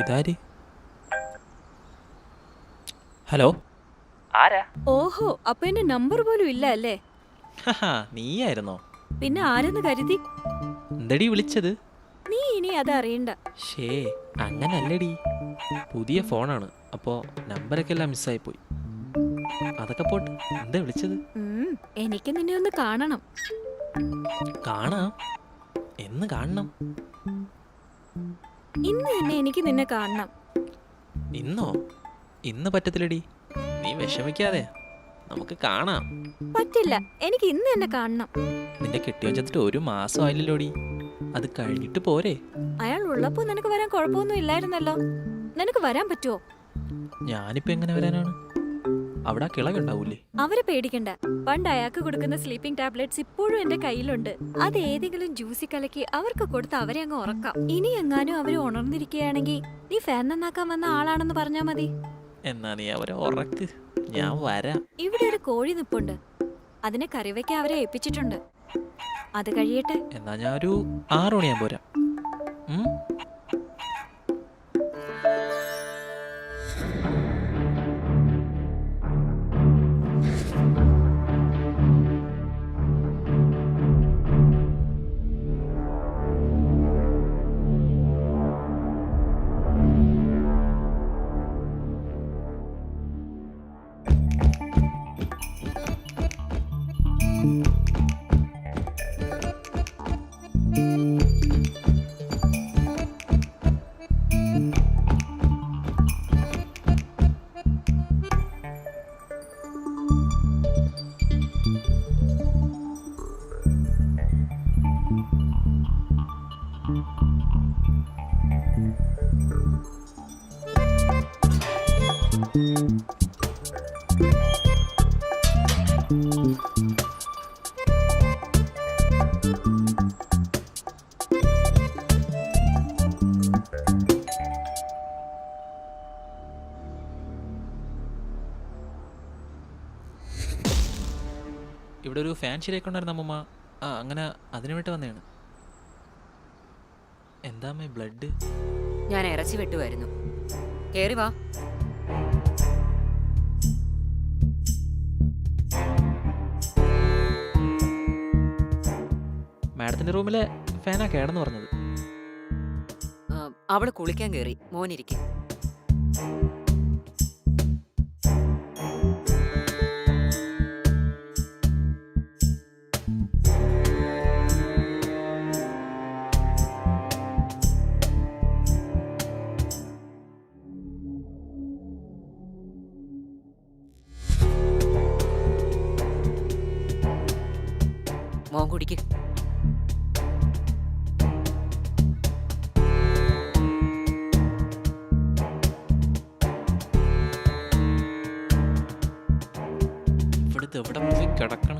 ഇതാര്? ഹലോ, ആരാ? ഓഹോ, അപ്പൊ എന്റെ നമ്പർ പോലും ഇല്ല അല്ലേ? നീയായിരുന്നോ? പിന്നെ ആരെന്ന് കരുതി? എന്തടി വിളിച്ചത്? നീ ഇനി അതറിയണ്ട. ഷേ, അങ്ങനല്ലടി. പുതിയ ഫോണാണ്, അപ്പോൾ നമ്പറൊക്കെ എല്ലാം മിസ്സായിപ്പോയി. അതൊക്കെ പോട്ട്, എന്താ വിളിച്ചത്? എനിക്ക് നിന്നെ ഒന്ന് കാണണം. കാണാം. എന്ന് കാണണം? ഇന്ന് തന്നെ എനിക്ക് നിന്നെ കാണണം. ഇന്നോ? ഇന്ന് പറ്റത്തില്ലടി, നീ വിഷമിക്കാതെ, നമുക്ക് കാണാം. പറ്റില്ല, എനിക്ക് ഇന്ന് തന്നെ കാണണം. നിന്റെ കെട്ടിയോൻ ചെന്നിട്ട് 1 മാസം ആയില്ലല്ലോടി, അത് കഴിഞ്ഞിട്ട് പോരെ? അയാൾ ഉള്ളപ്പോ നിനക്ക് വരാൻ കുഴപ്പമൊന്നും ഇല്ലായിരുന്നല്ലോ. നിനക്ക് വരാൻ പറ്റുമോ? ഞാനിപ്പോ എങ്ങനെ വരാനാണ്? അവിടെ കിളക ഉണ്ടാവൂലേ? അവരെ പേടിക്കണ്ട. പണ്ട് അയാൾക്ക് കൊടുക്കുന്ന സ്ലീപ്പിംഗ് ടാബ്ലറ്റ്സ് ഇപ്പോഴും എന്റെ കയ്യിലുണ്ട്. അത് ഏതെങ്കിലും ജ്യൂസി കലക്കി അവർക്ക് കൊടുത്ത് അവരെ അങ്ങ് ഉറക്കാം. ഇനി എങ്ങാനും അവര് ഉണർന്നിരിക്കുകയാണെങ്കിൽ നീ ഫാൻ നന്നാക്കാൻ വന്ന ആളാണെന്ന് പറഞ്ഞാ മതി. എന്നാ നീ അവരെ ഉറക്ക്, ഞാൻ വരാം. ഇവിടെ ഒരു കോഴി നിപ്പുണ്ട്, അതിനെ കറിവയ്ക്കാൻ അവരെ ഏൽപ്പിച്ചിട്ടുണ്ട്. അത് കഴിയട്ടെ. എന്നാ ഞാൻ ഒരു 6 മണിയാകുമ്പോൾ വരാം. ഇവിടെ ഒരു ഫാൻ ശരിയാക്കൊണ്ടായിരുന്നു അമ്മമ്മ. അങ്ങനെ അതിനു വേണ്ടി വന്നതാണ്. എന്താ അമ്മേ ബ്ലഡ്? ഞാൻ ഇറച്ചി വെട്ടുമായിരുന്നു. കേറി വാ. മാഡത്തിന്റെ റൂമിലെ ഫാനാ കേടെന്ന് പറഞ്ഞത്. അവള് കുളിക്കാൻ കേറി. മോനിരിക്കും. മോൻ കുടിക്ക്. ഇവിടുത്തെ എവിടെ പോയി കിടക്കണം?